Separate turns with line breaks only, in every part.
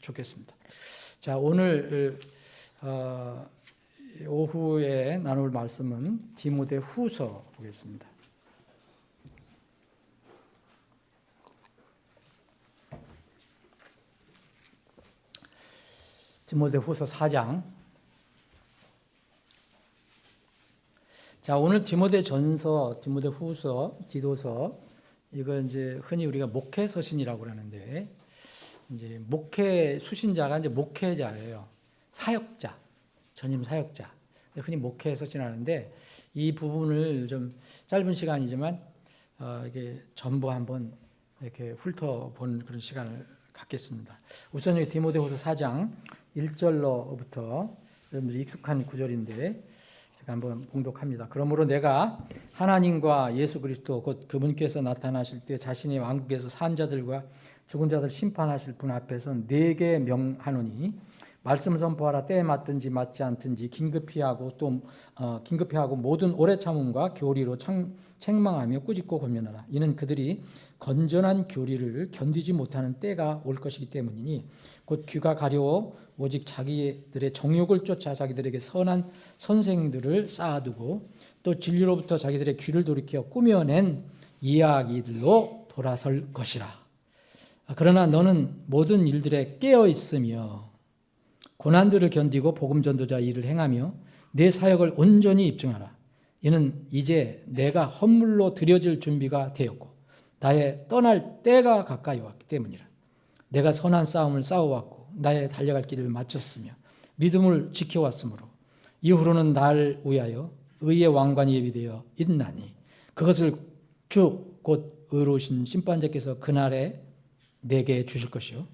좋겠습니다. 자, 오늘 오후에 나눌 말씀은 디모데후서 보겠습니다. 디모데후서 4장. 자, 오늘 디모데전서, 디모데후서, 디도서, 이거 이제 흔히 우리가 목회 서신이라고 그러는데, 이제 목회 수신자가 이제 목회자예요. 사역자, 전임 사역자. 흔히 목회 서신하는데, 이 부분을 좀 짧은 시간이지만 이게 전부 한번 이렇게 훑어본 그런 시간을 갖겠습니다. 우선 여기 디모데후서 4장 1절로부터 익숙한 구절인데 제가 한번 봉독합니다. 그러므로 내가 하나님과 예수 그리스도 곧 그분께서 나타나실 때 자신의 왕국에서 산 자들과 죽은 자들 심판하실 분 앞에서 네게 명하노니 말씀을 선포하라. 때에 맞든지 맞지 않든지 긴급히 하고 모든 오래 참음과 교리로 책망하며 꾸짖고 권면하라. 이는 그들이 건전한 교리를 견디지 못하는 때가 올 것이기 때문이니 곧 귀가 가려워 오직 자기들의 정욕을 쫓아 자기들에게 선한 선생들을 쌓아두고 또 진리로부터 자기들의 귀를 돌이켜 꾸며낸 이야기들로 돌아설 것이라. 그러나 너는 모든 일들에 깨어 있으며 고난들을 견디고 복음 전도자 일을 행하며 내 사역을 온전히 입증하라. 이는 이제 내가 헌물로 드려질 준비가 되었고 나의 떠날 때가 가까이 왔기 때문이라. 내가 선한 싸움을 싸워왔고 나의 달려갈 길을 마쳤으며 믿음을 지켜왔으므로 이후로는 나를 위하여 의의 왕관이 예비되어 있나니 그것을 주 곧 의로우신 심판자께서 그날에 내게 주실 것이요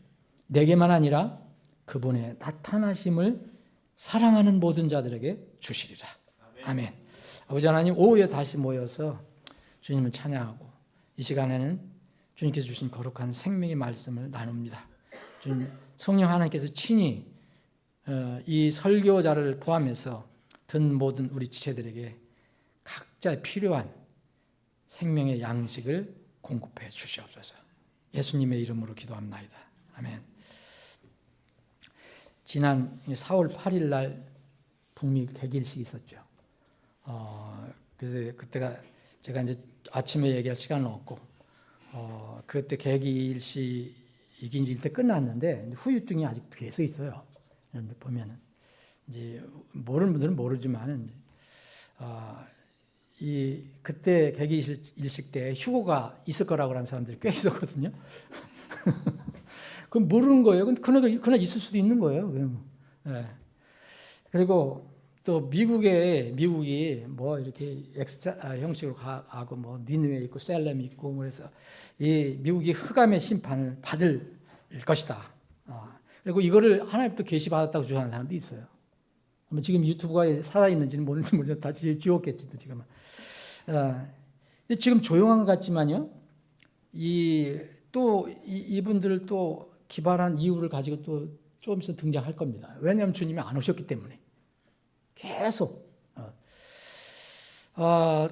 내게만 아니라 그분의 나타나심을 사랑하는 모든 자들에게 주시리라. 아멘. 아버지 하나님, 오후에 다시 모여서 주님을 찬양하고 이 시간에는 주님께서 주신 거룩한 생명의 말씀을 나눕니다. 주님, 성령 하나님께서 친히 이 설교자를 포함해서 듣는 모든 우리 지체들에게 각자의 필요한 생명의 양식을 공급해 주시옵소서. 예수님의 이름으로 기도합나이다. 아멘. 지난 4월 8일 날 북미 개길식이 있었죠. 그래서 그때가 제가 이제 아침에 얘기할 시간은 없고, 그때 개길식이 이제 일대 끝났는데 후유증이 아직 계속 있어요. 여러분들 보면은 이제 모르는 분들은 모르지만은 그때 개길식 때 휴고가 있을 거라고 하는 사람들이 꽤 있었거든요. 그럼 모르는 거예요. 그날 있을 수도 있는 거예요. 네. 그리고 또 미국이 뭐 이렇게 X자 형식으로 하고 뭐 니느웨 있고 셀렘이 있고 그래서 이 미국이 흑암의 심판을 받을 것이다. 그리고 이거를 하나님도 계시받았다고 주장하는 사람도 있어요. 지금 유튜브가 살아있는지는 모르는지 다 지웠겠지 지금은. 지금 조용한 것 같지만요. 이분들을 또 기발한 이유를 가지고 또 조금 있으면 등장할 겁니다. 왜냐하면 주님이 안 오셨기 때문에. 계속.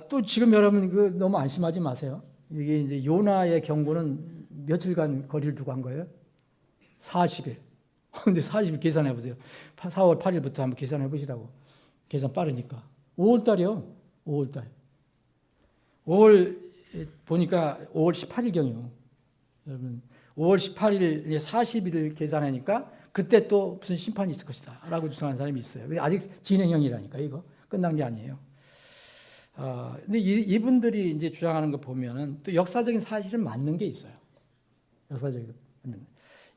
또 지금 여러분 너무 안심하지 마세요. 이게 이제 요나의 경고는 며칠간 거리를 두고 한 거예요? 40일. 근데 40일 계산해 보세요. 4월 8일부터 한번 계산해 보시라고. 계산 빠르니까. 5월 달이요. 5월 달. 5월 보니까 5월 18일경이요. 여러분 5월 18일 40일을 계산하니까 그때 또 무슨 심판이 있을 것이다 라고 주장하는 사람이 있어요. 아직 진행형이라니까 이거 끝난 게 아니에요. 근데 이분들이 이제 주장하는 거 보면은 또 역사적인 사실은 맞는 게 있어요. 역사적인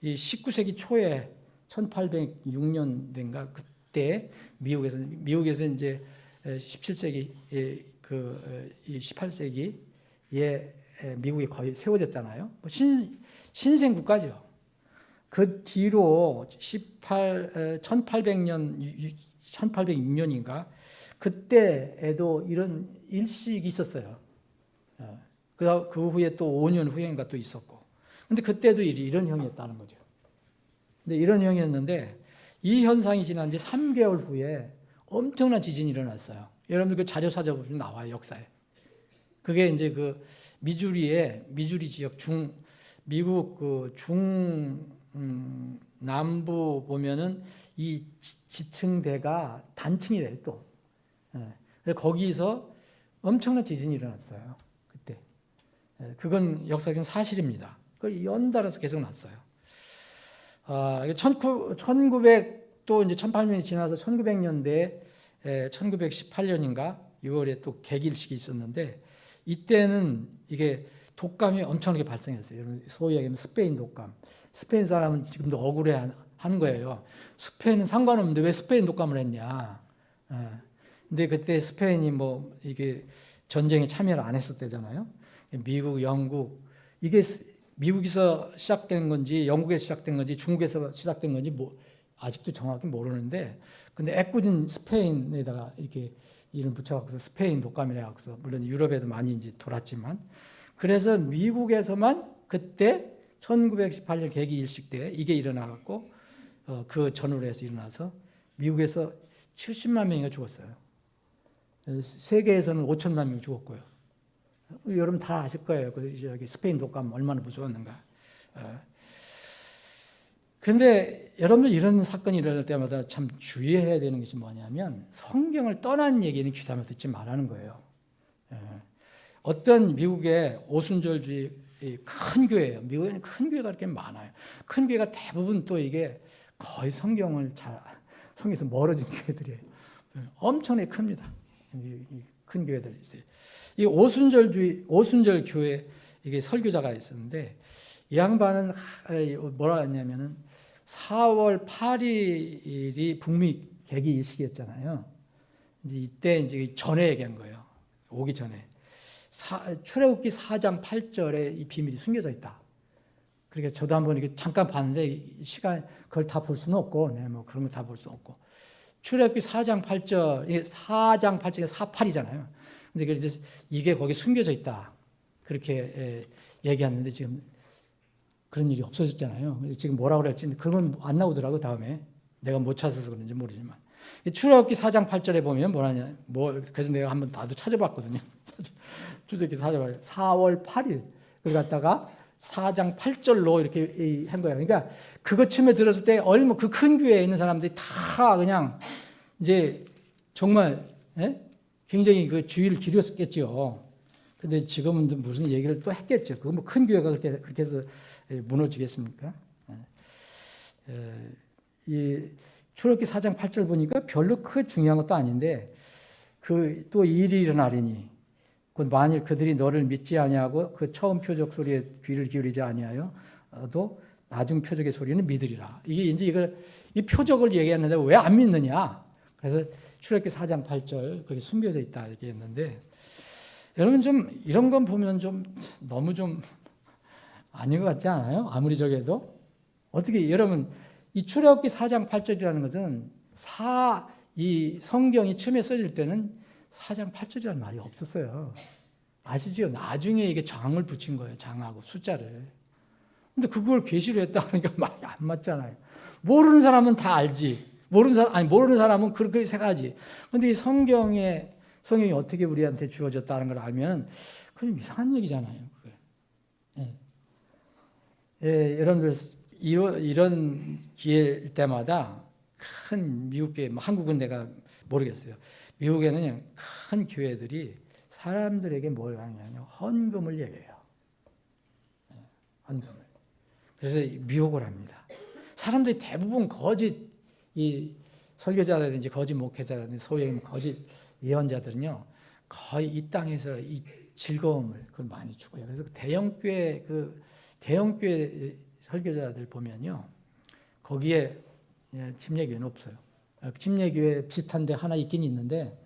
이 19세기 초에 1806년인가 그때 미국에서 이제 17세기 이 18세기에 미국이 거의 세워졌잖아요. 신생 국가죠. 그 뒤로 1806년인가 그때에도 이런 일식이 있었어요. 그 후에 또 5년 후인가 또 있었고. 근데 그때도 이런 형이었다는 거죠. 근데 이런 형이었는데 이 현상이 지난 지 3개월 후에 엄청난 지진이 일어났어요. 여러분들 그 자료 찾아보면 나와요, 역사에. 그게 이제 그 미주리 지역 미국 남부 보면은 이 지층대가 단층이래요 또. 거기서 엄청난 지진이 일어났어요 그때. 그건 역사적인 사실입니다. 그 연달아서 계속 났어요. 1900 또 이제 1800년이 지나서 1900년대에 1918년인가 6월에 또 개기일식이 있었는데 이때는 이게 독감이 엄청나게 발생했어요. 소위 얘기하면 스페인 독감. 스페인 사람은 지금도 억울해 하는 거예요. 스페인은 상관없는데 왜 스페인 독감을 했냐. 근데 그때 스페인이 뭐 이게 전쟁에 참여를 안 했었대잖아요. 미국, 영국 이게 미국에서 시작된 건지 영국에서 시작된 건지 중국에서 시작된 건지 뭐 아직도 정확히 모르는데 근데 애꿎은 스페인에다가 이렇게 이름 붙여갖고서 스페인 독감이라 해갖고서 물론 유럽에도 많이 이제 돌았지만 그래서 미국에서만 그때 1918년 개기일식 때 이게 일어나갖고 그 전후로 해서 일어나서 미국에서 70만 명이가 죽었어요. 세계에서는 5천만 명 죽었고요. 여러분 다 아실 거예요. 저기 스페인 독감 얼마나 무서웠는가. 근데 여러분들 이런 사건이 일어날 때마다 참 주의해야 되는 것이 뭐냐면 성경을 떠난 얘기는 귀담아 듣지 말라는 거예요. 어떤 미국의 오순절주의 큰 교회예요. 미국에는 큰 교회가 그렇게 많아요. 큰 교회가 대부분 또 이게 거의 성경에서 멀어진 교회들이에요. 엄청나게 큽니다. 큰 교회들이 있어요. 이 오순절 교회 이게 설교자가 있었는데 이 양반은 뭐라 했냐면은 4월 8일이 북미 개기일식이었잖아요. 이제 이때 이제 전에 얘기한 거예요. 오기 전에 출애굽기 4장 8절에 이 비밀이 숨겨져 있다. 그러니까 저도 한번 이렇게 잠깐 봤는데 시간 그걸 다 볼 수는 없고, 뭐 그런 거 다 볼 수 없고. 출애굽기 4장 8절, 이게 4장 8절이 48이잖아요. 근데 그래서 이게 거기 숨겨져 있다. 그렇게 얘기했는데 지금 그런 일이 없어졌잖아요. 지금 뭐라고 그랬지? 그건 안 나오더라고 다음에. 내가 못 찾아서 그런지 모르지만. 출애굽기 4장 8절에 보면 뭐라냐? 그래서 내가 한번 나도 찾아봤거든요. 출애굽기 4월 8일. 그걸 갖다가 4장 8절로 이렇게 한 거예요. 그러니까 그것 처음에 들었을 때 얼마 그 큰 교회에 있는 사람들이 다 그냥 이제 정말 굉장히 그 주의를 기울였겠죠. 근데 지금은 무슨 얘기를 또 했겠죠. 그 뭐 큰 교회가 그렇게 해서 무너지겠습니까? 이 출애굽기 4장 8절 보니까 별로 크게 중요한 것도 아닌데 그 또 일이 일어나리니 곧 만일 그들이 너를 믿지 아니하고 그 처음 표적 소리에 귀를 기울이지 아니하여도 나중 표적의 소리는 믿으리라. 이게 이제 이 표적을 얘기했는데 왜 안 믿느냐? 그래서 출애굽기 4장 8절 거기 숨겨져 있다 얘기했는데 여러분 좀 이런 건 보면 좀 너무 좀 아닌 것 같지 않아요? 아무리 저게도 어떻게 여러분 이 출애굽기 4장 8절이라는 것은 이 성경이 처음에 써질 때는 4장 8절이라는 말이 없었어요. 아시죠? 나중에 이게 장을 붙인 거예요. 장하고 숫자를. 근데 그걸 계시로 했다 그러니까 말이 안 맞잖아요. 모르는 사람은 다 알지. 모르는 사람은 그렇게 생각하지. 근데 이 성경이 어떻게 우리한테 주어졌다는 걸 알면 그건 이상한 얘기잖아요. 여러분들 이런 기회일 때마다 큰 미국 교회, 한국은 내가 모르겠어요. 미국에는 그냥 큰 교회들이 사람들에게 뭘 하냐면 헌금을 얘기해요. 헌금을. 그래서 미혹을 합니다. 사람들이 대부분 거짓 이 설교자라든지 거짓 목회자라든지 소위 거짓 예언자들은요 거의 이 땅에서 이 즐거움을 그걸 많이 주고요. 그래서 대형교회 설교자들 보면요 거기에 침례교회는 없어요. 침례교회 비슷한데 하나 있긴 있는데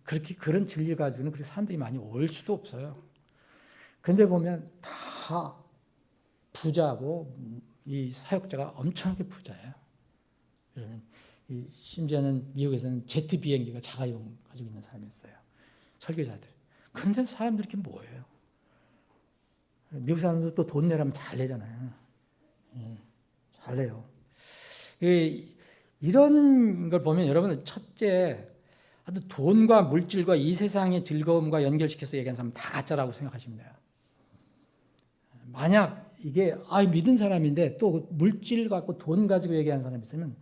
그렇게 그런 진리 가지고는 그렇게 사람들이 많이 올 수도 없어요. 근데 보면 다 부자고 이 사역자가 엄청나게 부자예요. 심지어는 미국에서는 제트 비행기가 자가용 가지고 있는 사람이 있어요. 설교자들. 근데 사람들이 이렇게 뭐예요? 미국 사람들 또 돈 내라면 잘 내잖아요. 잘 내요. 이런 걸 보면 여러분은 첫째, 아주 돈과 물질과 이 세상의 즐거움과 연결시켜서 얘기하는 사람은 다 가짜라고 생각하시면 돼요. 만약 이게 믿은 사람인데 또 물질 갖고 돈 가지고 얘기하는 사람이 있으면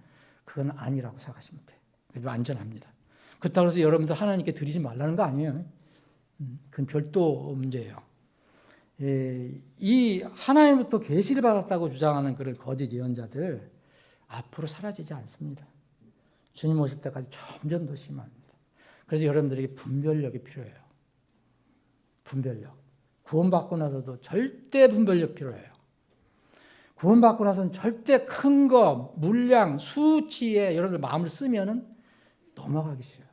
그건 아니라고 생각하시면 돼요. 그래도 안전합니다. 그렇다고 해서 여러분들 하나님께 드리지 말라는 거 아니에요. 그건 별도 문제예요. 이 하나님부터 계시를 받았다고 주장하는 그런 거짓 예언자들 앞으로 사라지지 않습니다. 주님 오실 때까지 점점 더 심합니다. 그래서 여러분들에게 분별력이 필요해요. 분별력. 구원받고 나서도 절대 분별력 필요해요. 구원받고 나서는 절대 큰 거, 물량, 수치에 여러분들 마음을 쓰면은 넘어가기 쉬워요.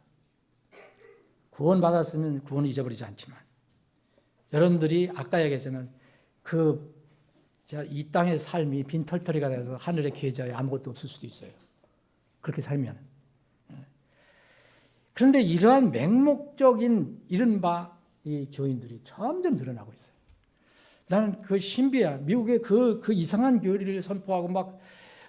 구원받았으면 구원을 잊어버리지 않지만 여러분들이 아까 얘기했지만 이 땅의 삶이 빈털터리가 돼서 하늘의 계좌에 아무것도 없을 수도 있어요. 그렇게 살면. 그런데 이러한 맹목적인 이른바 이 교인들이 점점 늘어나고 있어요. 나는 그 신비야. 미국의 그 이상한 교리를 선포하고 막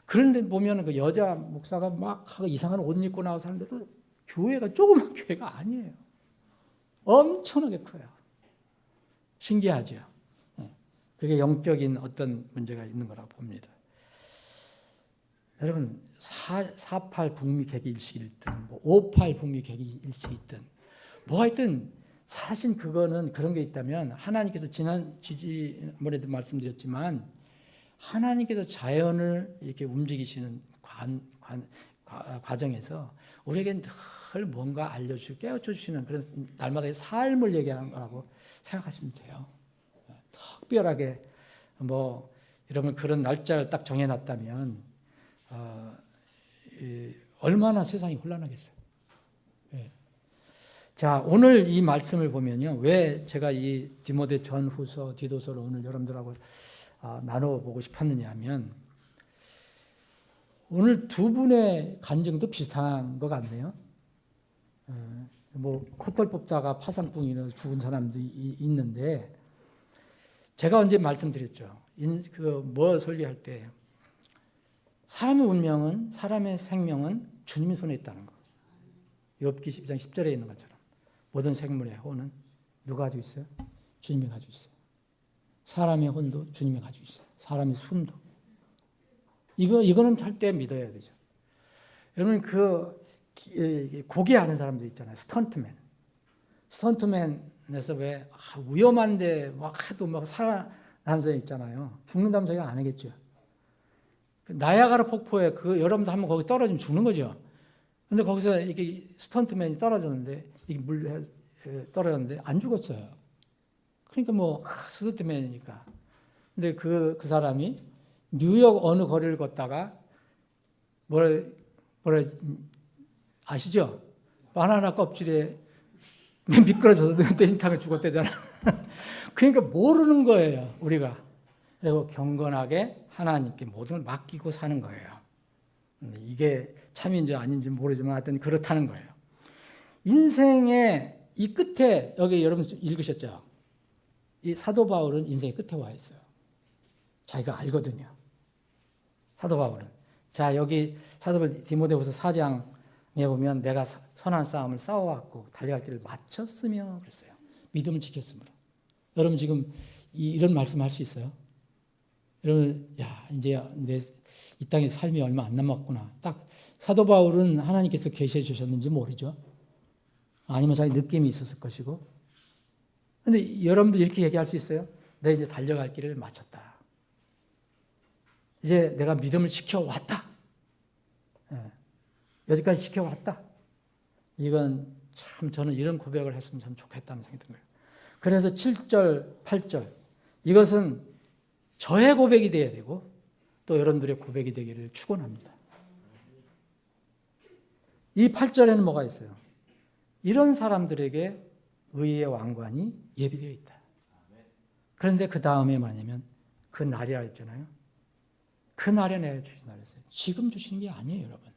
그런데 보면 그 여자 목사가 막 이상한 옷 입고 나와서 하는데도 교회가 조그만 교회가 아니에요. 엄청나게 커요. 신기하죠. 그게 영적인 어떤 문제가 있는 거라고 봅니다. 여러분 4.8 북미 개기 일식이 있든 5.8 북미 개기 일식이 있든 뭐가 있든 사실 그거는 그런 게 있다면 하나님께서 지난번에도 말씀드렸지만 하나님께서 자연을 이렇게 움직이시는 과정에서 우리에게 늘 뭔가 알려주시고 깨우쳐 주시는 그런 날마다의 삶을 얘기하는 거라고 생각하시면 돼요. 특별하게 여러분 그런 날짜를 딱 정해놨다면 얼마나 세상이 혼란하겠어요. 자, 오늘 이 말씀을 보면요. 왜 제가 이 디모데 전후서, 디도서를 오늘 여러분들하고 나눠보고 싶었느냐 하면 오늘 두 분의 간증도 비슷한 것 같네요. 콧털 뽑다가 파상풍이 일어나서 죽은 사람도 있는데 제가 언제 말씀드렸죠. 설교할 때 사람의 운명은, 사람의 생명은 주님의 손에 있다는 거. 욥기 12장 10절에 있는 것처럼 모든 생물의 혼은 누가 가지고 있어요? 주님이 가지고 있어요. 사람의 혼도 주님이 가지고 있어요. 사람의 숨도. 이거는 절대 믿어야 되죠. 여러분 고개 하는 사람들 있잖아요. 스턴트맨에서 왜 위험한데 막 해도 막 살아나는 사람 있잖아요. 죽는다면 생각 안 하겠죠. 나야가라 폭포에 여러분도 한번 거기 떨어지면 죽는 거죠. 근데 거기서 이게 스턴트맨이 떨어졌는데 이게 물에 떨어졌는데 안 죽었어요. 그러니까 스턴트맨이니까. 근데 그 사람이 뉴욕 어느 거리를 걷다가 뭐라 아시죠? 바나나 껍질에 미끄러져서 뇌인탕에 죽었대잖아. 그러니까 모르는 거예요, 우리가. 그리고 경건하게 하나님께 모든 걸 맡기고 사는 거예요. 이게 참인지 아닌지 모르지만 하여튼 그렇다는 거예요. 인생의 이 끝에 여기 여러분 읽으셨죠? 이 사도 바울은 인생의 끝에 와 있어요. 자기가 알거든요. 사도 바울은. 자, 여기 사도 바울 디모데후서 4장에 보면 내가 선한 싸움을 싸워왔고 달려갈 길을 마쳤으며 그랬어요. 믿음을 지켰으므로. 여러분 지금 이런 말씀 할 수 있어요? 여러분, 이제 이 땅에 삶이 얼마 안 남았구나. 딱 사도 바울은 하나님께서 계시해 주셨는지 모르죠. 아니면 자기 느낌이 있었을 것이고. 근데 여러분도 이렇게 얘기할 수 있어요? 내가 이제 달려갈 길을 마쳤다. 이제 내가 믿음을 지켜왔다. 여기까지 지켜왔다. 이건 참 저는 이런 고백을 했으면 참 좋겠다는 생각이 든 거예요. 그래서 7절, 8절 이것은 저의 고백이 되어야 되고 또 여러분들의 고백이 되기를 축원합니다. 이 8절에는 뭐가 있어요? 이런 사람들에게 의의 왕관이 예비되어 있다. 그런데 그 다음에 뭐냐면 그 날이라 했잖아요. 그 날에 내가 주신 날이었어요. 지금 주시는 게 아니에요, 여러분.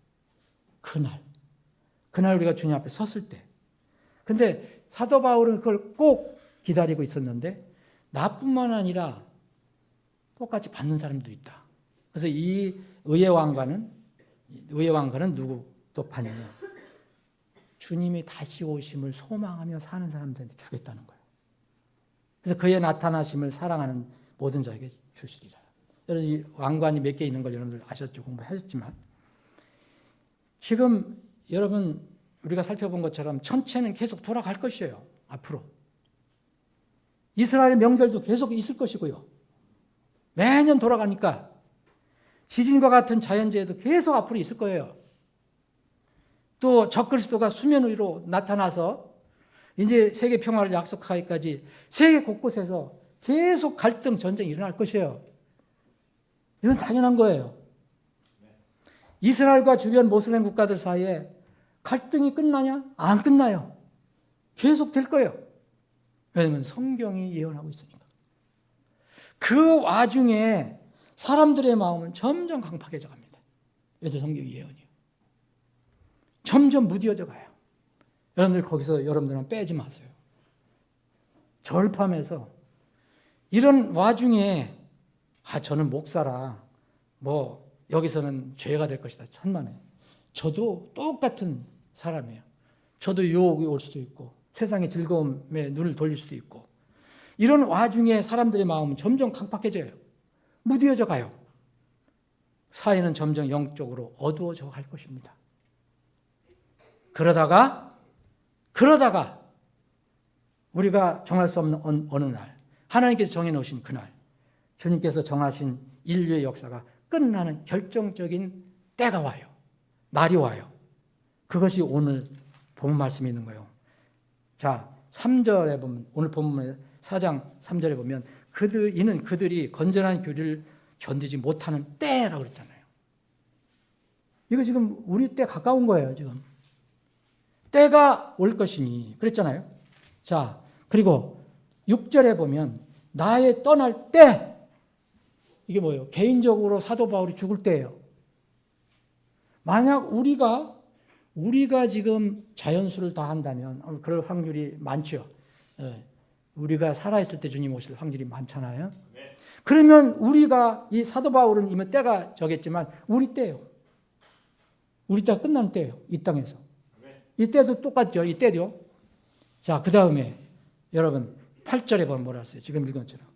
그날 우리가 주님 앞에 섰을 때. 근데 사도 바울은 그걸 꼭 기다리고 있었는데 나뿐만 아니라 똑같이 받는 사람도 있다. 그래서 이 의의 왕관은 누구 또 받느냐? 주님이 다시 오심을 소망하며 사는 사람들한테 주겠다는 거예요. 그래서 그의 나타나심을 사랑하는 모든 자에게 주시리라. 여러분 이 왕관이 몇 개 있는 걸 여러분들 아셨죠? 공부하셨지만 지금 여러분 우리가 살펴본 것처럼 천체는 계속 돌아갈 것이에요. 앞으로. 이스라엘의 명절도 계속 있을 것이고요. 매년 돌아가니까 지진과 같은 자연재해도 계속 앞으로 있을 거예요. 또 적그리스도가 수면 위로 나타나서 이제 세계 평화를 약속하기까지 세계 곳곳에서 계속 갈등, 전쟁이 일어날 것이에요. 이건 당연한 거예요. 이스라엘과 주변 모슬렘 국가들 사이에 갈등이 끝나냐? 안 끝나요. 계속 될 거예요. 왜냐하면 성경이 예언하고 있으니까. 그 와중에 사람들의 마음은 점점 강팍해져 갑니다. 왜죠? 성경이 예언이에요. 점점 무뎌져 가요. 여러분들 거기서 여러분들은 빼지 마세요. 절판해서 이런 와중에 저는 목사라 여기서는 죄가 될 것이다. 천만에. 저도 똑같은 사람이에요. 저도 유혹이 올 수도 있고 세상의 즐거움에 눈을 돌릴 수도 있고 이런 와중에 사람들의 마음은 점점 강팍해져요. 무뎌져 가요. 사회는 점점 영적으로 어두워져 갈 것입니다. 그러다가 우리가 정할 수 없는 어느 날 하나님께서 정해놓으신 그날 주님께서 정하신 인류의 역사가 끝나는 결정적인 때가 와요. 날이 와요. 그것이 오늘 본 말씀이 있는 거예요. 자, 3절에 보면 오늘 본문의 4장 3절에 보면 이는 그들이 건전한 교리를 견디지 못하는 때라고 그랬잖아요. 이거 지금 우리 때 가까운 거예요. 지금 때가 올 것이니 그랬잖아요. 자, 그리고 6절에 보면 나의 떠날 때 이게 뭐예요? 개인적으로 사도 바울이 죽을 때예요. 만약 우리가 지금 자연수를 다 한다면 그럴 확률이 많죠. 우리가 살아있을 때 주님 오실 확률이 많잖아요. 그러면 우리가 이 사도 바울은 이미 때가 저겠지만 우리 때예요. 우리 때가 끝나는 때예요. 이 땅에서. 이 때도 똑같죠. 이 때죠. 자, 그 다음에 여러분 8절에 보면 뭐라 했어요? 지금 읽은 것처럼.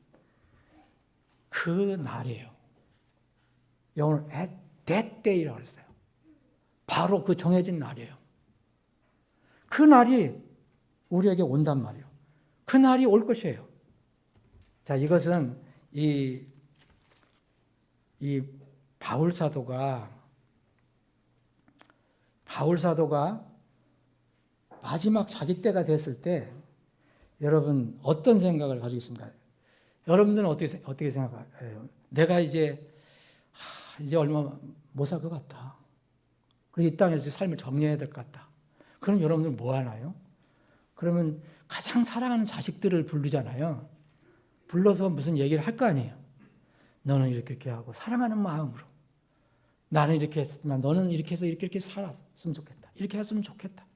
그 날이에요. 영어로 at that day라고 했어요. 바로 그 정해진 날이에요. 그 날이 우리에게 온단 말이에요. 그 날이 올 것이에요. 자, 이것은 이 바울 사도가 마지막 자기 때가 됐을 때 여러분 어떤 생각을 가지고 있습니까? 여러분들은 어떻게 생각해요? 내가 이제 얼마 못 살 것 같다. 그리고 이 땅에서 삶을 정리해야 될 것 같다. 그럼 여러분들은 뭐 하나요? 그러면 가장 사랑하는 자식들을 부르잖아요. 불러서 무슨 얘기를 할 거 아니에요. 너는 이렇게 하고 사랑하는 마음으로 나는 이렇게 했지만 너는 이렇게 해서 이렇게 살았으면 좋겠다. 이렇게 했으면 좋겠다.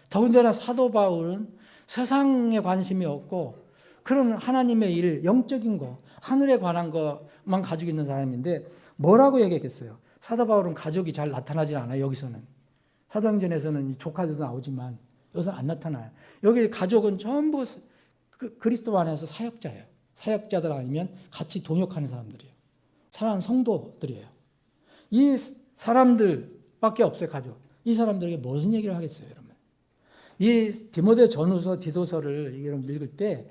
더군다나 사도 바울은 세상에 관심이 없고 그런 하나님의 일, 영적인 거, 하늘에 관한 것만 가지고 있는 사람인데 뭐라고 얘기했겠어요? 사도 바울은 가족이 잘 나타나지 않아요. 여기서는. 사도행전에서는 조카들도 나오지만 여기서 안 나타나요. 여기 가족은 전부 그리스도 안에서 사역자예요. 사역자들 아니면 같이 동역하는 사람들이에요. 사랑하는 성도들이에요. 이 사람들밖에 없어요. 가족. 이 사람들에게 무슨 얘기를 하겠어요, 여러분? 이 디모데 전후서, 디도서를 읽을 때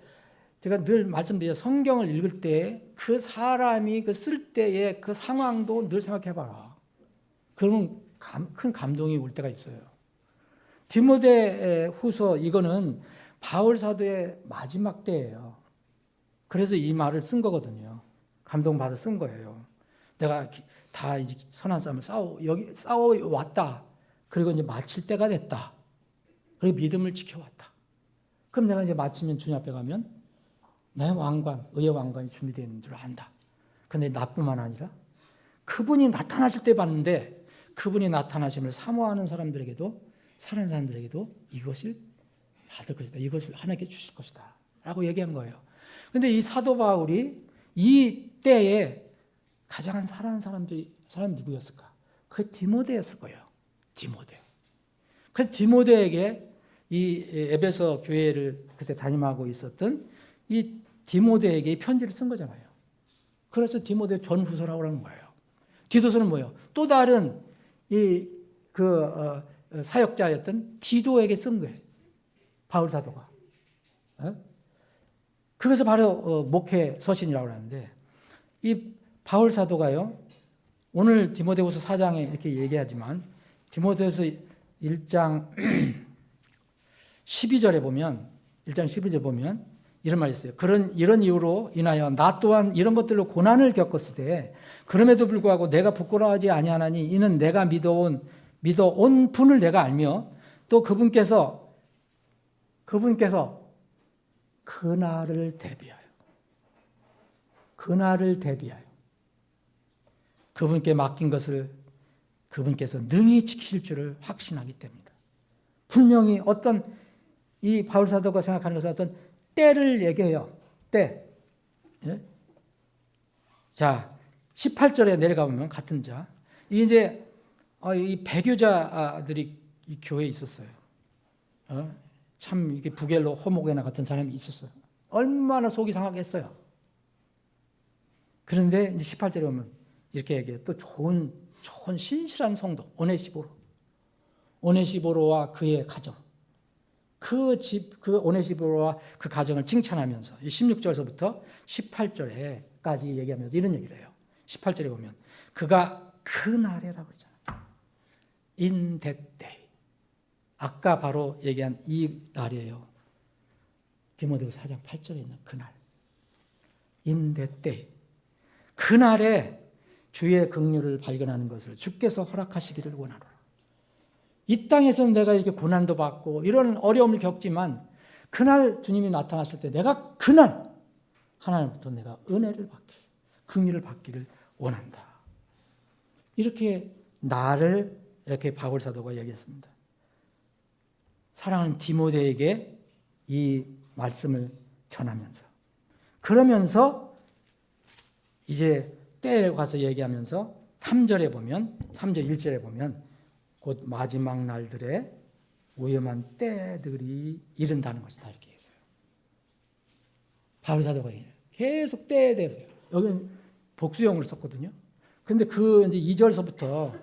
제가 늘 말씀드려요. 성경을 읽을 때 그 사람이 쓸 때의 그 상황도 늘 생각해봐라. 그러면 큰 감동이 올 때가 있어요. 디모데 후서 이거는 바울 사도의 마지막 때예요. 그래서 이 말을 쓴 거거든요. 감동받아 쓴 거예요. 내가 다 이제 선한 싸움을 싸워왔다. 그리고 이제 마칠 때가 됐다. 그리고 믿음을 지켜왔다. 그럼 내가 이제 마치면 주님 앞에 가면 내 왕관, 의의 왕관이 준비되어 있는 줄 안다. 그런데 나뿐만 아니라 그분이 나타나실 때 봤는데 그분이 나타나심을 사모하는 사람들에게도 사는 사람들에게도 이것을 받을 것이다. 이것을 하나님께 주실 것이다. 라고 얘기한 거예요. 그런데 이 사도 바울이 이 때에 가장 사랑하는 사람이 누구였을까? 그 디모데였을 거예요. 디모데. 그래서 디모데에게 이 에베소 교회를 그때 담임하고 있었던 이 디모데에게 편지를 쓴 거잖아요. 그래서 디모데 전후서라고 하는 거예요. 디도서는 뭐예요? 또 다른 사역자였던 디도에게 쓴 거예요. 바울 사도가. 그것이 바로 목회 서신이라고 하는데, 이 바울 사도가요, 오늘 디모데후서 4장에 이렇게 얘기하지만 디모데후서 1장 12절에 보면, 1장 12절에 보면 이런 말이 있어요. 이런 이유로 인하여 나 또한 이런 것들로 고난을 겪었을 때 그럼에도 불구하고 내가 부끄러워하지 아니하나니 이는 내가 믿어온 분을 내가 알며 또 그분께서 그날을 대비하여 그분께 맡긴 것을 그분께서 능히 지키실 줄을 확신하기 때문이다. 분명히 이 바울 사도가 생각하는 것은 어떤 때를 얘기해요. 때. 예? 자, 18절에 내려가보면 같은 자. 이제 이 배교자들이 이 교회에 있었어요. 참 이게 부겔로 호모게나 같은 사람이 있었어요. 얼마나 속이 상하겠어요. 그런데 이제 18절에 보면 이렇게 얘기해요. 또 좋은 신실한 성도 오네시보로와 그의 가정, 그 오네시보로와 그 가정을 칭찬하면서 16절서부터 18절에까지 얘기하면서 이런 얘기를 해요. 18절에 보면 그가 그날에라고 그러잖아요. In that day. 아까 바로 얘기한 이 날이에요. 디모데후서 4장 8절에 있는 그날. In that day. 그날에 주의 긍휼을 발견하는 것을 주께서 허락하시기를 원하노라. 이 땅에서는 내가 이렇게 고난도 받고 이런 어려움을 겪지만 그날 주님이 나타났을 때 내가 그날 하나님부터 내가 은혜를 긍휼을 받기를 원한다. 이렇게 나를 이렇게 바울 사도가 얘기했습니다. 사랑하는 디모데에게 이 말씀을 전하면서 그러면서 이제 때에 가서 얘기하면서 3절 1절에 보면 곧 마지막 날들에 위험한 때들이 이른다는 것이다 이렇게 했어요. 바울 사도가 계속 때에 대해서요. 여기는 복수형으로 썼거든요. 근데 이제 2절서부터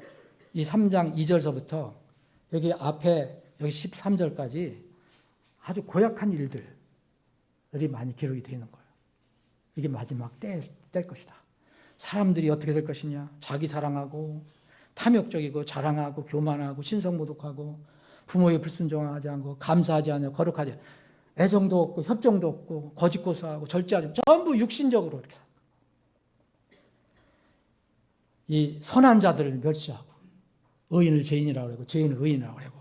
이 3장 2절서부터 여기 앞에 여기 13절까지 아주 고약한 일들이 많이 기록이 되어 있는 거예요. 이게 마지막 때일 것이다. 사람들이 어떻게 될 것이냐? 자기 사랑하고 탐욕적이고 자랑하고 교만하고 신성모독하고 부모의 불순종하지 않고 감사하지 않고 거룩하지 않고 애정도 없고 협정도 없고 거짓 고소하고 절제하지 않고 전부 육신적으로 이렇게 살고 이 선한 자들을 멸시하고 의인을 죄인이라고 하고 죄인을 의인이라고 하고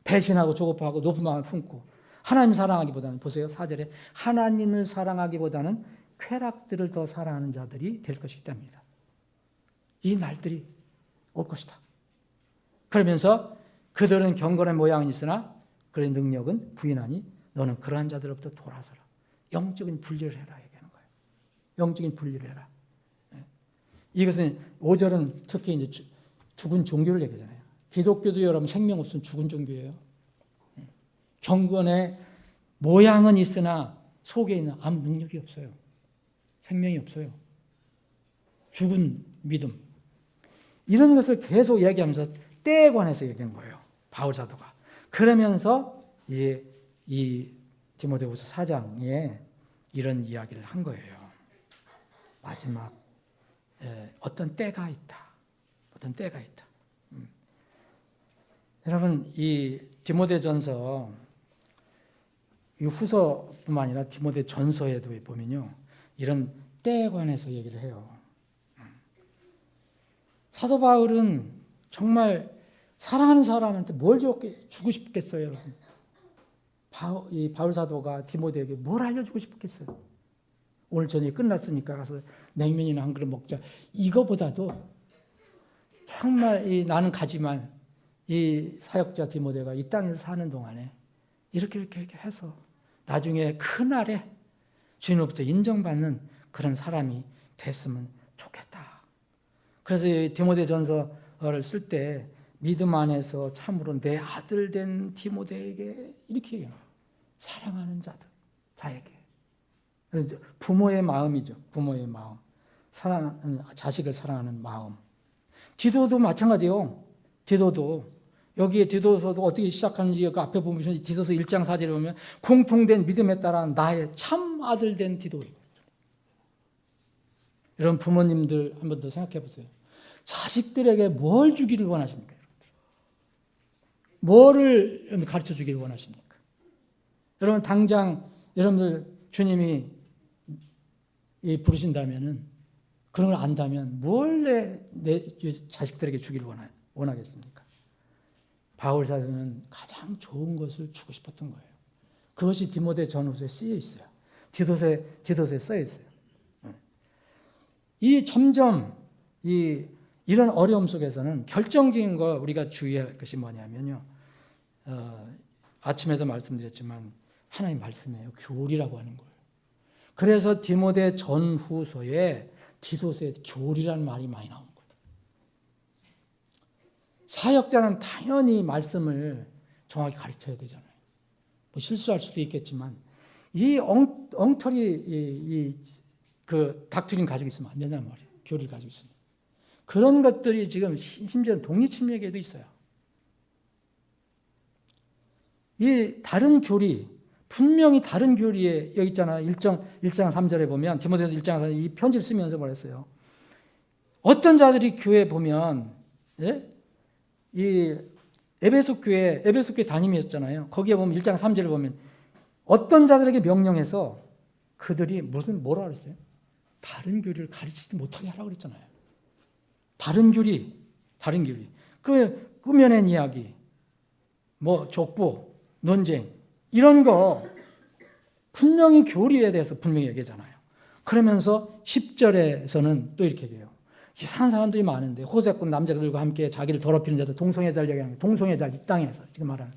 배신하고 조급하고 높은 마음을 품고 하나님 사랑하기보다는 보세요 4절에 하나님을 사랑하기보다는 쾌락들을 더 사랑하는 자들이 될 것이기 때문이다. 이 날들이 올 것이다. 그러면서 그들은 경건한 모양은 있으나 그의 능력은 부인하니 너는 그러한 자들로부터 돌아서라. 영적인 분리를 해라 얘기하는 거예요. 영적인 분리를 해라. 이것은 5절은 특히 이제 죽은 종교를 얘기하잖아요. 기독교도 여러분 생명 없으면 죽은 종교예요. 경건의 모양은 있으나 속에 있는 아무 능력이 없어요. 생명이 없어요. 죽은 믿음. 이런 것을 계속 이야기하면서 때에 관해서 얘기한 거예요. 바울 사도가. 그러면서 이제 이 디모데후서 4장에 이런 이야기를 한 거예요. 마지막 어떤 때가 있다. 어떤 때가 있다. 여러분 이 디모데전서 이 후서뿐만 아니라 디모데 전서에도 보면요. 이런 때에 관해서 얘기를 해요. 사도 바울은 정말 사랑하는 사람한테 뭘 주고 싶겠어요, 여러분? 이 바울 사도가 디모데에게 뭘 알려주고 싶겠어요? 오늘 저녁에 끝났으니까 가서 냉면이나 한 그릇 먹자. 이거보다도 정말 나는 가지만 이 사역자 디모데가 이 땅에서 사는 동안에 이렇게 해서 나중에 그날에 주님으로부터 인정받는 그런 사람이 됐으면 좋겠다. 그래서 디모데 전서를 쓸 때 믿음 안에서 참으로 내 아들 된 디모데에게 이렇게 얘기해요. 사랑하는 자들, 자에게. 부모의 마음이죠. 부모의 마음. 사랑하는 자식을 사랑하는 마음. 디도도 마찬가지예요. 디도도 여기에 디도서도 어떻게 시작하는지 그 앞에 보면 디도서 1장 4절에 보면 공통된 믿음에 따라 나의 참 아들 된 디도이고. 여러분 부모님들 한 번 더 생각해 보세요. 자식들에게 뭘 주기를 원하십니까? 뭐를 가르쳐 주기를 원하십니까? 여러분 당장 여러분들 주님이 부르신다면은 그런 걸 안다면 뭘 내 자식들에게 주기를 원하겠습니까? 바울 사도는 가장 좋은 것을 주고 싶었던 거예요. 그것이 디모데 전후서에 쓰여 있어요. 디도서에 써 있어요. 이 점점 이런 어려움 속에서는 결정적인 거 우리가 주의할 것이 뭐냐면요. 아침에도 말씀드렸지만 하나님 말씀이에요. 교리라고 하는 거예요. 그래서 디모데 전후서에 디도서에 교리라는 말이 많이 나온 거예요. 사역자는 당연히 말씀을 정확히 가르쳐야 되잖아요. 뭐 실수할 수도 있겠지만 이 엉터리 그 닥트린 가지고 있으면 안 된단 말이에요. 교리를 가지고 있으면. 그런 것들이 지금 심지어 독립침략에도 있어요. 이 다른 교리, 분명히 다른 교리에 여기 있잖아요. 1장 3절에 보면 디모데전서 1장 3절에 이 편지를 쓰면서 뭐랬어요? 어떤 자들이 교회 보면 이 에베소 교회 담임이었잖아요. 거기에 보면 1장 3절에 보면 어떤 자들에게 명령해서 그들이 뭐라 그랬어요? 다른 교리를 가르치지 못하게 하라고 그랬잖아요. 다른 교리. 그 꾸며낸 이야기, 뭐 족보, 논쟁 이런 거 분명히 교리에 대해서 분명히 얘기하잖아요. 그러면서 10절에서는 또 이렇게 돼요. 이상한 사람들이 많은데 호색꾼 남자들과 함께 자기를 더럽히는 자들, 동성애자를 얘기하는 거예요. 동성애자, 이 땅에서 지금 말하는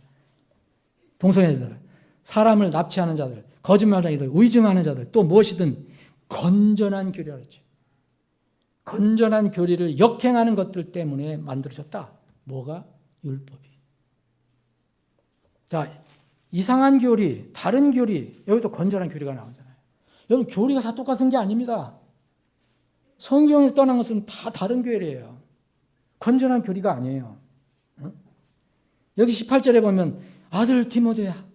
동성애자들, 사람을 납치하는 자들, 거짓말쟁이들, 의증하는 자들, 또 무엇이든 건전한 교리라 그랬죠. 건전한 교리를 역행하는 것들 때문에 만들어졌다. 뭐가? 율법이. 자, 이상한 교리, 다른 교리, 여기도 건전한 교리가 나오잖아요. 여러분, 교리가 다 똑같은 게 아닙니다. 성경을 떠난 것은 다 다른 교리예요. 건전한 교리가 아니에요. 여기 18절에 보면 아들 디모데야,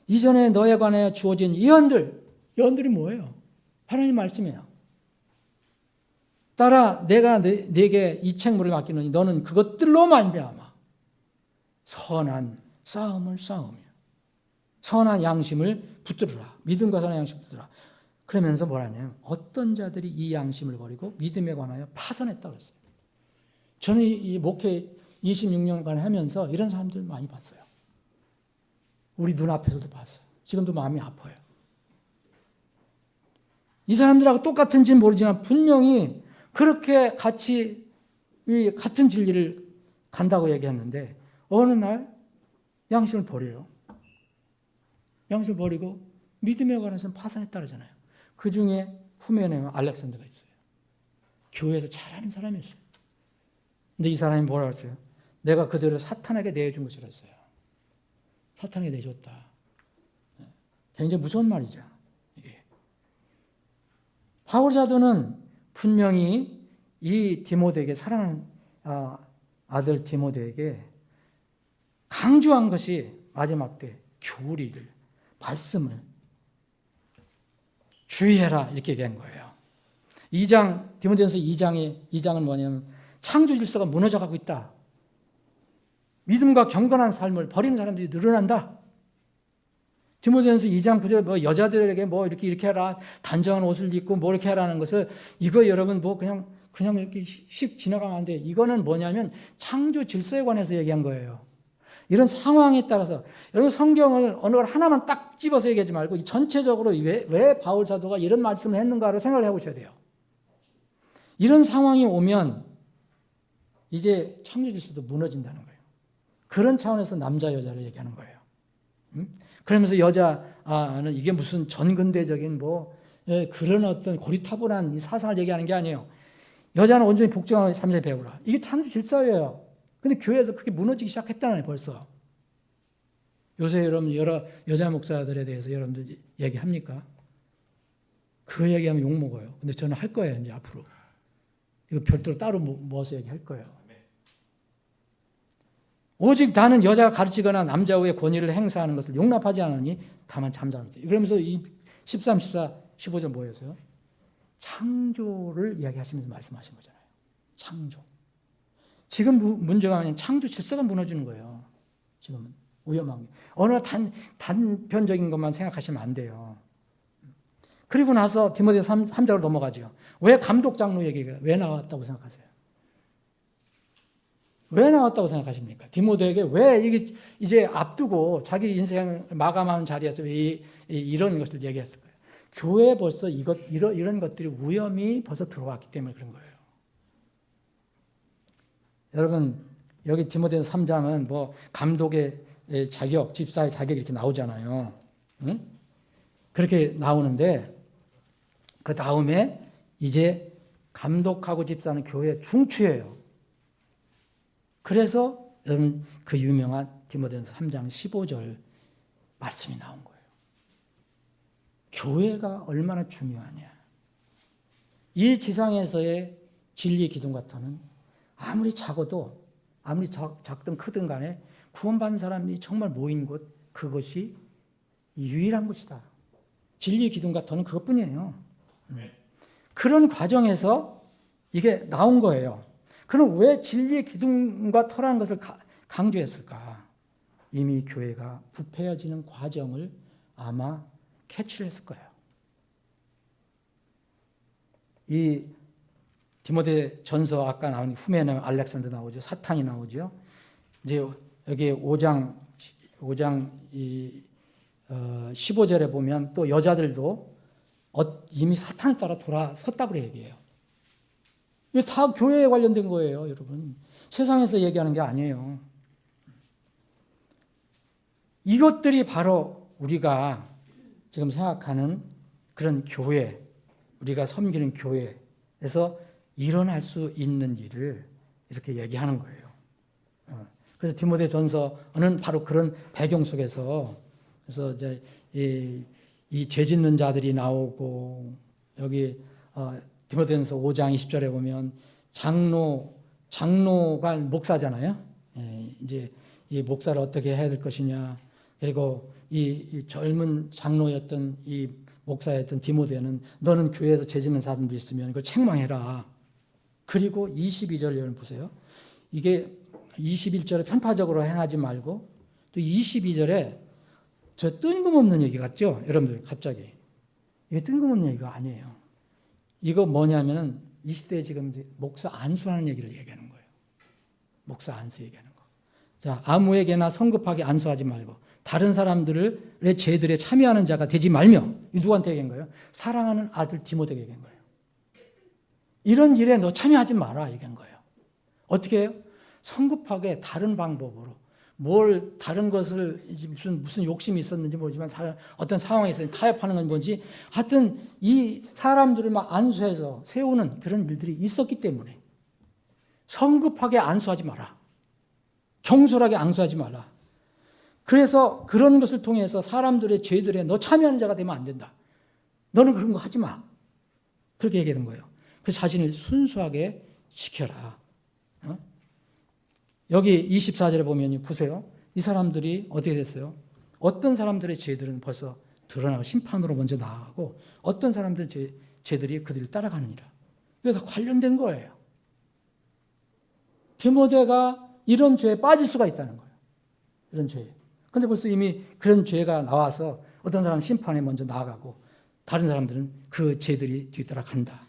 이전에 너에 관하여 주어진 예언들이 뭐예요? 하나님 말씀이에요. 따라 내가 네게 이 책무를 맡기노니 너는 그것들로 말미암아 선한 싸움을 싸우며 선한 양심을 붙들으라. 믿음과 선한 양심을 붙들으라. 그러면서 뭐라냐면 어떤 자들이 이 양심을 버리고 믿음에 관하여 파선했다고 그랬어요. 저는 이 목회 26년간 하면서 이런 사람들 많이 봤어요. 우리 눈앞에서도 봤어요. 지금도 마음이 아파요. 이 사람들하고 똑같은지는 모르지만 분명히 그렇게 같은 진리를 간다고 얘기했는데 어느 날 양심을 버려요. 양심을 버리고 믿음에 관해서는 파산했다 그러잖아요. 그 중에 후면에 알렉산더가 있어요. 교회에서 잘하는 사람이었어요. 근데 이 사람이 뭐라 그랬어요? 내가 그들을 사탄에게 내준 것이라 했어요. 사탄에게 내줬다. 굉장히 무서운 말이죠. 이게. 바울 사도는 분명히 이 디모데에게 사랑하는 아들 디모데에게 강조한 것이 마지막 때 교리를, 말씀을 주의해라 이렇게 얘기한 거예요. 디모데전서 2장은 뭐냐면 창조 질서가 무너져가고 있다. 믿음과 경건한 삶을 버리는 사람들이 늘어난다. 디모데전서 2장 9절 뭐 여자들에게 뭐 이렇게 해라, 단정한 옷을 입고 뭐 이렇게 하라는 것을 이거 여러분 뭐 그냥 이렇게 씩 지나가면 안 돼. 이거는 뭐냐면 창조 질서에 관해서 얘기한 거예요. 이런 상황에 따라서 여러분 성경을 어느 걸 하나만 딱 집어서 얘기하지 말고 전체적으로 왜 바울 사도가 이런 말씀을 했는가를 생각을 해보셔야 돼요. 이런 상황이 오면 이제 창조 질서도 무너진다는 거예요. 그런 차원에서 남자 여자를 얘기하는 거예요. 그러면서 여자는 이게 무슨 전근대적인 그런 어떤 고리타분한 이 사상을 얘기하는 게 아니에요. 여자는 온전히 복종하는 삶을 배우라. 이게 창조 질서예요. 근데 교회에서 그게 무너지기 시작했다는 거예요, 벌써. 요새 여러분 여러 여자 목사들에 대해서 여러분들 얘기합니까? 그 얘기하면 욕먹어요. 근데 저는 할 거예요, 이제 앞으로. 이거 별도로 따로 모아서 얘기할 거예요. 오직 나는 여자가 가르치거나 남자 외의 권위를 행사하는 것을 용납하지 않으니 다만 잠잠하다. 그러면서 이 13, 14, 15절 뭐였어요? 창조를 이야기하시면서 말씀하신 거잖아요. 창조. 지금 문제가 뭐냐면 창조 질서가 무너지는 거예요. 지금은 위험한 게. 어느 단편적인 것만 생각하시면 안 돼요. 그리고 나서 디모데서 3장으로 넘어가죠. 왜 감독 장로 얘기가 왜 나왔다고 생각하세요? 왜 나왔다고 생각하십니까? 디모데에게 왜 이게 이제 앞두고 자기 인생 마감하는 자리에서 왜 이런 것을 얘기했을 거예요? 교회에 벌써 이런 것들이 위험이 벌써 들어왔기 때문에 그런 거예요. 여러분, 여기 디모데서 3장은 뭐 감독의 자격, 집사의 자격 이렇게 나오잖아요. 응? 그렇게 나오는데 그 다음에 이제 감독하고 집사는 교회의 중추예요. 그래서 여러분 그 유명한 디모데전서 3장 15절 말씀이 나온 거예요. 교회가 얼마나 중요하냐. 이 지상에서의 진리 기둥과 터는 아무리 작아도 아무리 작든 크든 간에 구원받은 사람이 정말 모인 곳 그것이 유일한 곳이다. 진리 기둥과 터는 그것뿐이에요. 그런 과정에서 이게 나온 거예요. 그럼 왜 진리의 기둥과 터라는 것을 강조했을까? 이미 교회가 부패해지는 과정을 아마 캐치를 했을 거예요. 이 디모데 전서 아까 나온 후면에 알렉산더 나오죠. 사탄이 나오죠. 이제 여기 5장 15절에 보면 또 여자들도 이미 사탄을 따라 돌아섰다고 얘기해요. 이게 다 교회에 관련된 거예요, 여러분. 세상에서 얘기하는 게 아니에요. 이것들이 바로 우리가 지금 생각하는 그런 교회, 우리가 섬기는 교회에서 일어날 수 있는 일을 이렇게 얘기하는 거예요. 그래서 디모데 전서는 바로 그런 배경 속에서 그래서 이제 이 죄짓는 자들이 나오고 여기 디모데전서 5장 20절에 보면 장로가 목사잖아요. 이제 이 목사를 어떻게 해야 될 것이냐. 그리고 이 젊은 장로였던 이 목사였던 디모데는 너는 교회에서 죄짓는 사람도 있으면 그걸 책망해라. 그리고 22절 여러분 보세요. 이게 21절에 편파적으로 행하지 말고 또 22절에 저 뜬금없는 얘기 같죠? 여러분들 갑자기. 이게 뜬금없는 얘기가 아니에요. 이거 뭐냐면은 이 시대에 지금 이제 목사 안수하는 얘기를 얘기하는 거예요. 목사 안수 얘기하는 거. 자, 아무에게나 성급하게 안수하지 말고 다른 사람들의 죄들에 참여하는 자가 되지 말며 이 누구한테 얘기한 거예요? 사랑하는 아들 디모데에게 얘기한 거예요. 이런 일에 너 참여하지 마라 얘기한 거예요. 어떻게 해요? 성급하게 다른 방법으로 뭘 다른 것을 무슨 욕심이 있었는지 모르지만 어떤 상황에 있어서 타협하는 건 뭔지 하여튼 이 사람들을 막 안수해서 세우는 그런 일들이 있었기 때문에 성급하게 안수하지 마라. 경솔하게 안수하지 마라. 그래서 그런 것을 통해서 사람들의 죄들에 너 참여하는 자가 되면 안 된다. 너는 그런 거 하지 마. 그렇게 얘기하는 거예요. 그 자신을 순수하게 지켜라. 여기 24절에 보면 보세요. 이 사람들이 어떻게 됐어요? 어떤 사람들의 죄들은 벌써 드러나고 심판으로 먼저 나아가고 어떤 사람들의 죄들이 그들을 따라가느니라. 그래서 관련된 거예요. 디모데가 이런 죄에 빠질 수가 있다는 거예요. 이런 죄에. 근데 벌써 이미 그런 죄가 나와서 어떤 사람은 심판에 먼저 나아가고 다른 사람들은 그 죄들이 뒤따라 간다.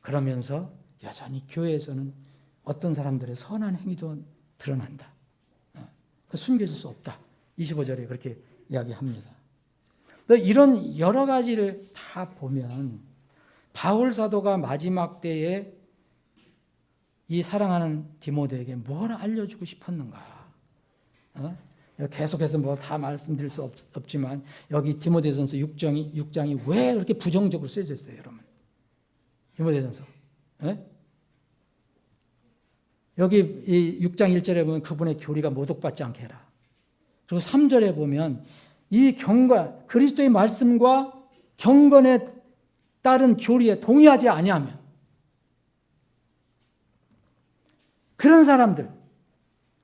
그러면서 여전히 교회에서는 어떤 사람들의 선한 행위도 드러난다. 숨겨질 수 없다. 25절에 그렇게 이야기합니다. 이런 여러 가지를 다 보면 바울 사도가 마지막 때에 이 사랑하는 디모데에게 뭘 알려주고 싶었는가? 계속해서 뭐 다 말씀드릴 수 없지만 여기 디모데전서 6장이 왜 그렇게 부정적으로 쓰여져 있어요, 여러분? 디모데전서. 여기 이 6장 1절에 보면 그분의 교리가 모독받지 않게 해라. 그리고 3절에 보면 이 그리스도의 말씀과 경건에 따른 교리에 동의하지 아니하면 그런 사람들,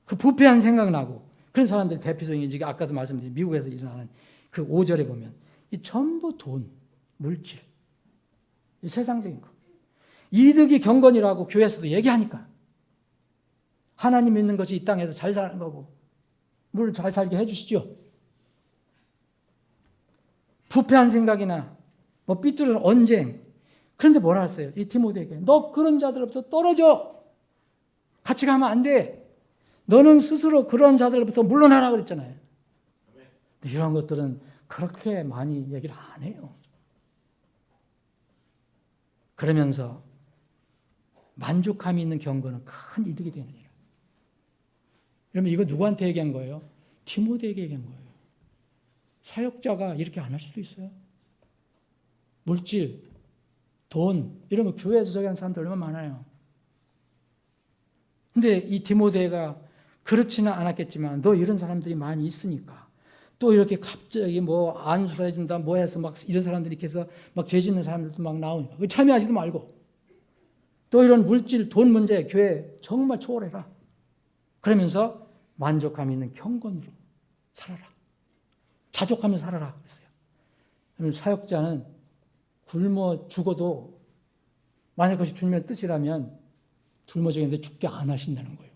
그 부패한 생각 나고 그런 사람들 대표적인 지금 아까도 말씀드린 미국에서 일어나는 그 5절에 보면 이 전부 돈, 물질, 이 세상적인 거. 이득이 경건이라고 교회에서도 얘기하니까 하나님 믿는 것이 이 땅에서 잘 사는 거고 물론 잘 살게 해주시죠. 부패한 생각이나 뭐 삐뚤은 언쟁. 그런데 뭐라 했어요? 이 디모데에게 너 그런 자들로부터 떨어져. 같이 가면 안 돼. 너는 스스로 그런 자들로부터 물러나라 그랬잖아요. 이런 것들은 그렇게 많이 얘기를 안 해요. 그러면서 만족함이 있는 경건은 큰 이득이 되느니라. 그러면 이거 누구한테 얘기한 거예요? 디모데에게 얘기한 거예요. 사역자가 이렇게 안 할 수도 있어요. 물질, 돈 이런 거 교회에서 저기 하는 사람들 얼마나 많아요. 근데 이 디모데가 그렇지는 않았겠지만 너 이런 사람들이 많이 있으니까 또 이렇게 갑자기 뭐 안수를 해준다 뭐 해서 막 이런 사람들이 이렇게 해서 막 죄짓는 사람들도 막 나오니까 참여하지도 말고 또 이런 물질, 돈 문제 교회 정말 초월해라. 그러면서 만족감 있는 경건으로 살아라. 자족하며 살아라 그랬어요. 그러면 사역자는 굶어 죽어도 만약 그것이 주님의 뜻이라면 굶어 죽겠는데 죽게 안 하신다는 거예요.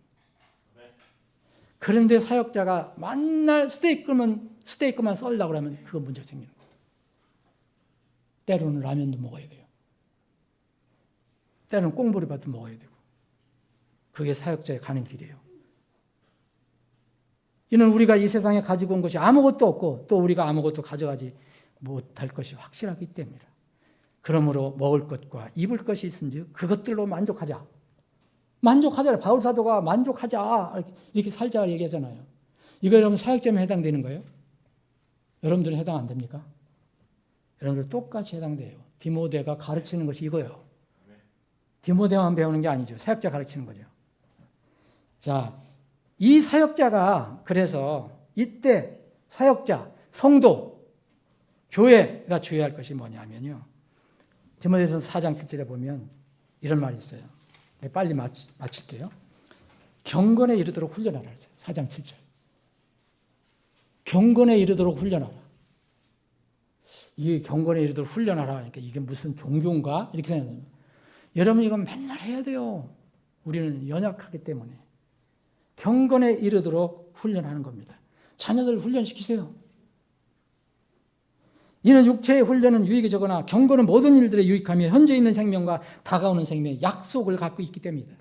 그런데 사역자가 맨날 스테이크만 썰려고 하면 그거 문제가 생기는 거예요. 때로는 라면도 먹어야 돼요. 때로는 꽁보리밥도 먹어야 되고. 그게 사역자의 가는 길이에요. 이는 우리가 이 세상에 가지고 온 것이 아무것도 없고 또 우리가 아무것도 가져가지 못할 것이 확실하기 때문이라. 그러므로 먹을 것과 입을 것이 있은지 그것들로 만족하자. 만족하자. 바울 사도가 만족하자. 이렇게 살자 얘기하잖아요. 이거 여러분 사역자면 해당되는 거예요? 여러분들은 해당 안 됩니까? 여러분들 똑같이 해당돼요. 디모데가 가르치는 것이 이거예요. 디모데만 배우는 게 아니죠. 사역자 가르치는 거죠. 자, 이 사역자가 그래서 이때 사역자, 성도, 교회가 주의할 것이 뭐냐면요. 디모데전서 4장 7절에 보면 이런 말이 있어요. 빨리 마칠게요. 경건에 이르도록 훈련하라 했어요. 4장 7절. 경건에 이르도록 훈련하라. 이게 경건에 이르도록 훈련하라 하니까 이게 무슨 종교인가? 이렇게 생각해요. 여러분 이건 맨날 해야 돼요. 우리는 연약하기 때문에. 경건에 이르도록 훈련하는 겁니다. 자녀들 훈련시키세요. 이는 육체의 훈련은 유익이 적으나 경건은 모든 일들에 유익하며 현재 있는 생명과 다가오는 생명의 약속을 갖고 있기 때문이다.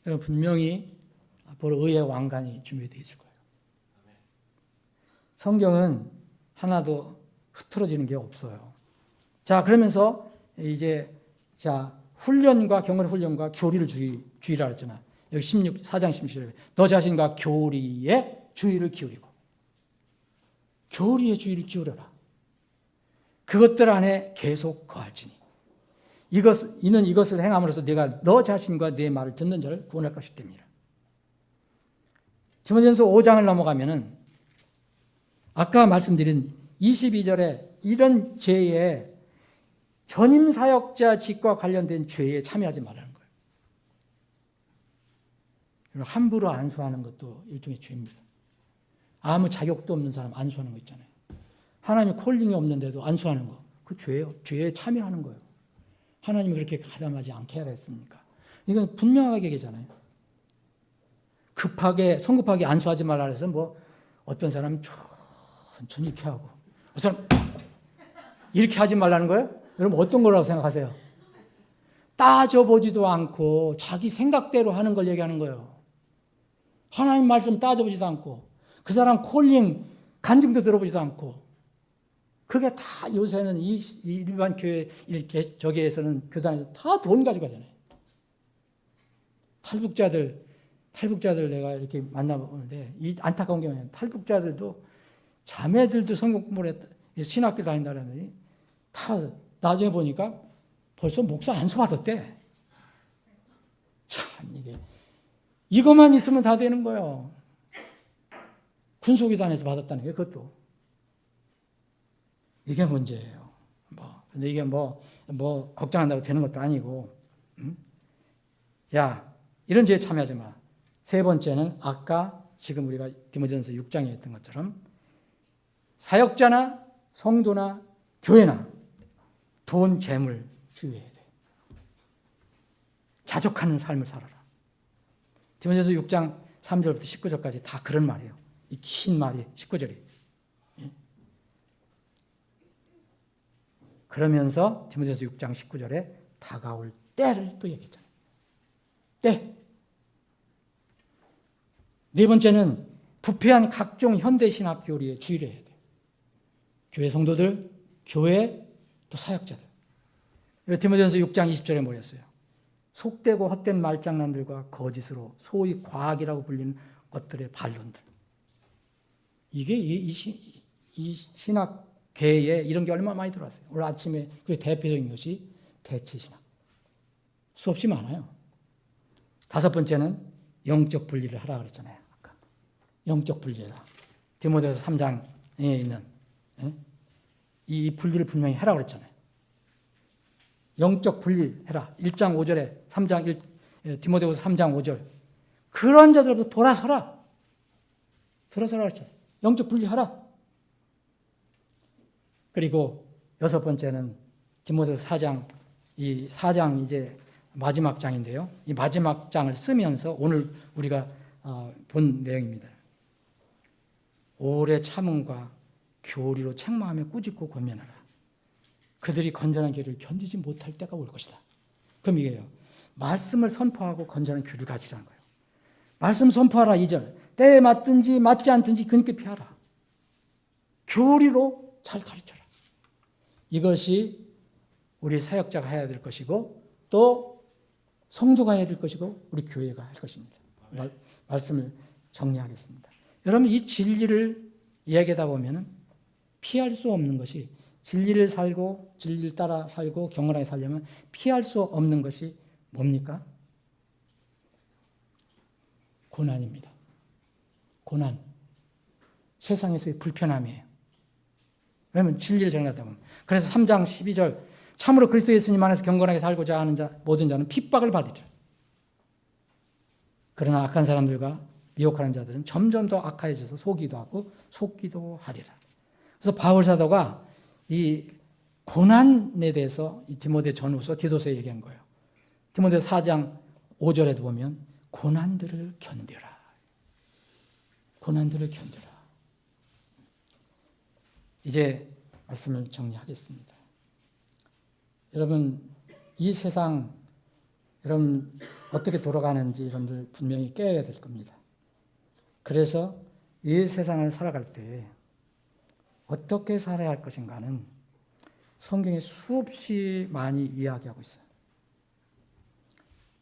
여러분 분명히 앞으로 의의 왕관이 준비되어 있을 거예요. 성경은 하나도 흐트러지는 게 없어요. 자, 그러면서 이제 훈련과 경건의 훈련과 교리를 주의라 했잖아. 여기 4장 16절에 너 자신과 교리에 주의를 기울이고 교리에 주의를 기울여라. 그것들 안에 계속 거할지니 이는 이것을 행함으로써 네가 너 자신과 네 말을 듣는 자를 구원할 것이기 때문이라. 디모데전서 5장을 넘어가면은 아까 말씀드린 22절에 이런 죄에 전임 사역자 직과 관련된 죄에 참여하지 말라는 거예요. 함부로 안수하는 것도 일종의 죄입니다. 아무 자격도 없는 사람 안수하는 거 있잖아요. 하나님의 콜링이 없는데도 안수하는 거, 그 죄예요. 죄에 참여하는 거예요. 하나님이 그렇게 가담하지 않게 하라 했습니까? 이건 분명하게 얘기잖아요. 성급하게 안수하지 말라 해서 뭐 어떤 사람은 천천히 이렇게 하고 어떤 사람 이렇게 하지 말라는 거예요? 여러분 어떤 거라고 생각하세요? 따져보지도 않고 자기 생각대로 하는 걸 얘기하는 거예요. 하나님 말씀 따져보지도 않고 그 사람 콜링 간증도 들어보지도 않고 그게 다 요새는 이 일반 교회 저기에서는 교단에서 다 돈 가지고 가잖아요. 탈북자들 내가 이렇게 만나보는데 이 안타까운 게 뭐냐면 탈북자들도 자매들도 성경 공부를 했다. 신학교 다닌다라더니 다 나중에 보니까 벌써 목사 안수 받았대. 참 이것만 있으면 다 되는 거예요. 군소기단에서 받았다는 게 그것도. 이게 문제예요. 근데 이게 걱정한다고 되는 것도 아니고. 자, 이런 죄에 참여하지 마. 세 번째는 아까 지금 우리가 디모데전서 6장에 했던 것처럼 사역자나 성도나 교회나 돈, 재물 주의해야 돼. 자족하는 삶을 살아라. 디모데전서 6장 3절부터 19절까지 다 그런 말이에요. 이 긴 말이 19절이. 그러면서 디모데전서 6장 19절에 다가올 때를 또 얘기했잖아요. 때. 네 번째는 부패한 각종 현대신학 교리에 주의를 해야 돼요. 교회 성도들, 교회 또 사역자들. 디모데전서 6장 20절에 뭐였어요? 속되고 헛된 말장난들과 거짓으로 소위 과학이라고 불리는 것들의 반론들. 이게 이 신학계에 이런 게 얼마나 많이 들어왔어요. 오늘 아침에 그 대표적인 것이 대체신학. 수없이 많아요. 다섯 번째는 영적 분리를 하라 그랬잖아요. 아까. 영적 분리해라. 디모데전서 3장에 있는 이 분리를 분명히 해라 그랬잖아요. 영적 분리해라. 1장 5절에 3장 디모데후서 3장 5절. 그런 자들부터 돌아서라. 돌아서라 그랬잖아요. 영적 분리하라. 그리고 여섯 번째는 디모데후서 4장, 이 4장 이제 마지막 장인데요. 이 마지막 장을 쓰면서 오늘 우리가 본 내용입니다. 오래 참음과 교리로 책망하며 꾸짖고 권면하라. 그들이 건전한 교리를 견디지 못할 때가 올 것이다. 그럼 이게요. 말씀을 선포하고 건전한 교리를 가지라는 거예요. 말씀 선포하라 2절. 때에 맞든지 맞지 않든지 근급히 하라. 교리로 잘 가르쳐라. 이것이 우리 사역자가 해야 될 것이고 또 성도가 해야 될 것이고 우리 교회가 할 것입니다. 말씀을 정리하겠습니다. 여러분 이 진리를 이야기하다 보면 피할 수 없는 것이 진리를 살고 진리를 따라 살고 경건하게 살려면 피할 수 없는 것이 뭡니까? 고난입니다. 고난. 세상에서의 불편함이에요. 왜냐하면 진리를 전하다 보면. 그래서 3장 12절 참으로 그리스도 예수님 안에서 경건하게 살고자 하는 자 모든 자는 핍박을 받으리라. 그러나 악한 사람들과 미혹하는 자들은 점점 더 악해져서 속기도 하고 속기도 하리라. 그래서 바울 사도가 이 고난에 대해서 이 디모데 전후서 디도서에 얘기한 거예요. 디모데 4장 5절에도 보면 고난들을 견디라. 고난들을 견디라. 이제 말씀을 정리하겠습니다. 여러분 이 세상 여러분 어떻게 돌아가는지 여러분들 분명히 깨야 될 겁니다. 그래서 이 세상을 살아갈 때 어떻게 살아야 할 것인가는 성경에 수없이 많이 이야기하고 있어요.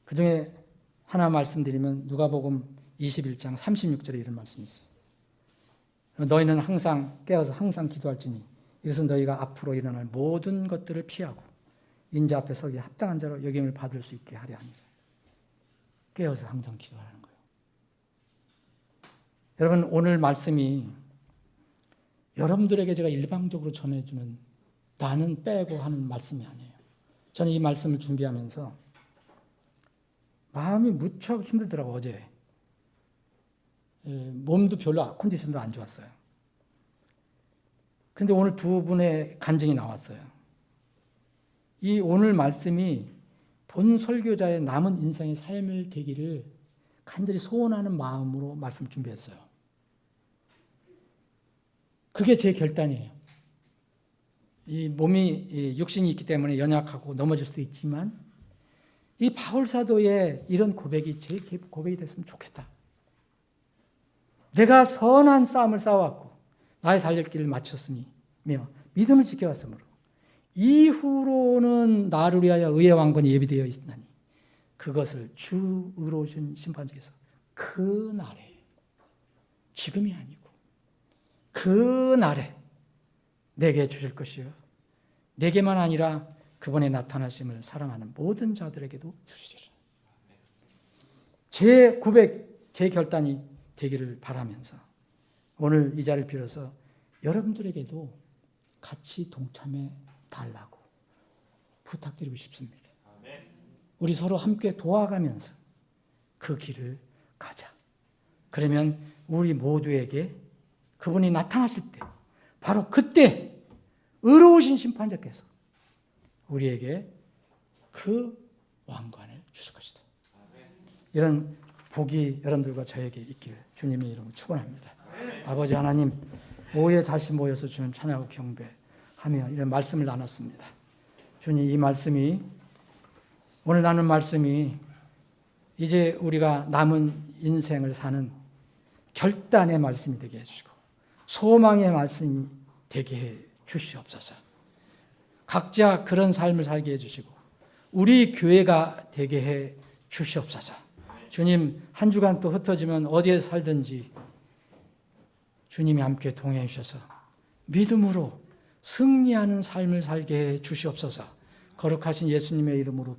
그 중에 하나 말씀드리면 누가복음 21장 36절에 이런 말씀이 있어요. 너희는 항상 깨어서 항상 기도할지니 이것은 너희가 앞으로 일어날 모든 것들을 피하고 인자 앞에 서기에 합당한 자로 여김을 받을 수 있게 하려 하니라. 깨어서 항상 기도하라는 거예요. 여러분 오늘 말씀이 여러분들에게 제가 일방적으로 전해주는 나는 빼고 하는 말씀이 아니에요. 저는 이 말씀을 준비하면서 마음이 무척 힘들더라고요. 어제. 몸도 별로 컨디션도 안 좋았어요. 그런데 오늘 두 분의 간증이 나왔어요. 이 오늘 말씀이 본 설교자의 남은 인생의 삶을 되기를 간절히 소원하는 마음으로 말씀 준비했어요. 그게 제 결단이에요. 이 몸이 육신이 있기 때문에 연약하고 넘어질 수도 있지만 이 바울 사도의 이런 고백이 제 고백이 됐으면 좋겠다. 내가 선한 싸움을 싸워왔고 나의 달릴 길을 마쳤으며 믿음을 지켜왔으므로 이후로는 나를 위하여 의의 왕권이 예비되어 있나니 그것을 주 의로우신 심판장에서 그 날에 지금이 아니고 그 날에 내게 주실 것이요 내게만 아니라 그분의 나타나심을 사랑하는 모든 자들에게도 주시리라. 제 고백, 제 결단이 되기를 바라면서 오늘 이 자리를 빌어서 여러분들에게도 같이 동참해 달라고 부탁드리고 싶습니다. 우리 서로 함께 도와가면서 그 길을 가자. 그러면 우리 모두에게 그분이 나타나실 때 바로 그때 의로우신 심판자께서 우리에게 그 왕관을 주실 것이다. 이런 복이 여러분들과 저에게 있기를 주님의 이름으로 축원합니다. 아버지 하나님, 오후에 다시 모여서 주님 찬양하고 경배하며 이런 말씀을 나눴습니다. 주님, 이 말씀이 오늘 나눈 말씀이 이제 우리가 남은 인생을 사는 결단의 말씀이 되게 해주시고 소망의 말씀이 되게 해 주시옵소서. 각자 그런 삶을 살게 해주시고 우리 교회가 되게 해 주시옵소서. 주님, 한 주간 또 흩어지면 어디에 살든지 주님이 함께 동행해 주셔서 믿음으로 승리하는 삶을 살게 해 주시옵소서. 거룩하신 예수님의 이름으로